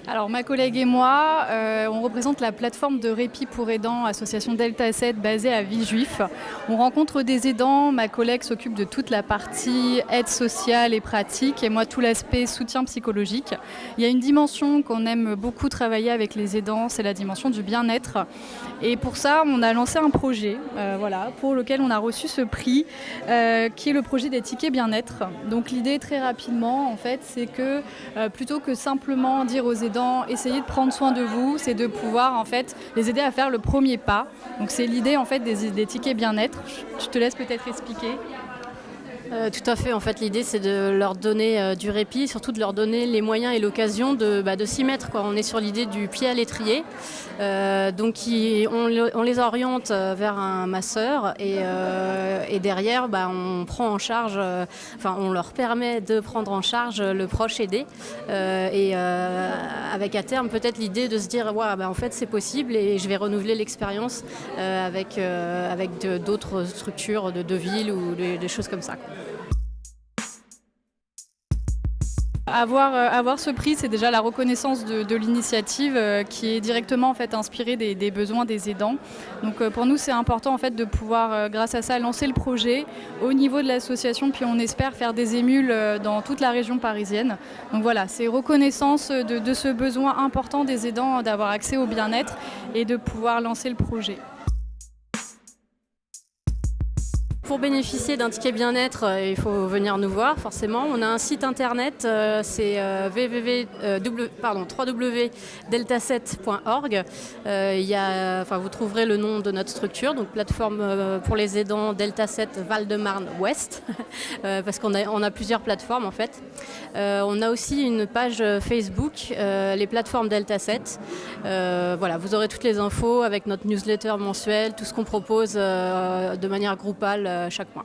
Alors ma collègue et moi, on représente la plateforme de répit pour aidants, association Delta 7 basée à Villejuif. On rencontre des aidants, ma collègue s'occupe de toute la partie aide sociale et pratique et moi tout l'aspect soutien psychologique. Il y a une dimension qu'on aime beaucoup travailler avec les aidants, c'est la dimension du bien-être. Et pour ça, on a lancé un projet pour lequel on a reçu ce prix qui est le projet des tickets bien-être. Donc l'idée très rapidement, en fait, c'est que plutôt que simplement dire aux aidants essayez de prendre soin de vous, c'est de pouvoir en fait les aider à faire le premier pas. Donc c'est l'idée en fait des tickets bien-être. Je te laisse peut-être expliquer. Tout à fait. En fait, l'idée, c'est de leur donner du répit, surtout de leur donner les moyens et l'occasion de s'y mettre, quoi. On est sur l'idée du pied à l'étrier. On les oriente vers un masseur et derrière, on prend en charge, on leur permet de prendre en charge le proche aidé. Avec à terme, peut-être l'idée de se dire, en fait, c'est possible et je vais renouveler l'expérience avec d'autres structures de ville ou des choses comme ça, quoi. Avoir ce prix, c'est déjà la reconnaissance de l'initiative qui est directement en fait inspirée des besoins des aidants. Donc pour nous, c'est important en fait de pouvoir, grâce à ça, lancer le projet au niveau de l'association, puis on espère faire des émules dans toute la région parisienne. Donc voilà, c'est reconnaissance de ce besoin important des aidants d'avoir accès au bien-être et de pouvoir lancer le projet. Pour bénéficier d'un ticket bien-être, il faut venir nous voir forcément. On a un site internet, c'est www.delta7.org. Vous trouverez le nom de notre structure, donc plateforme pour les aidants Delta 7 Val-de-Marne Ouest, parce qu'on a plusieurs plateformes en fait. On a aussi une page Facebook, les plateformes Delta 7. Vous aurez toutes les infos avec notre newsletter mensuelle, tout ce qu'on propose de manière groupale chaque mois.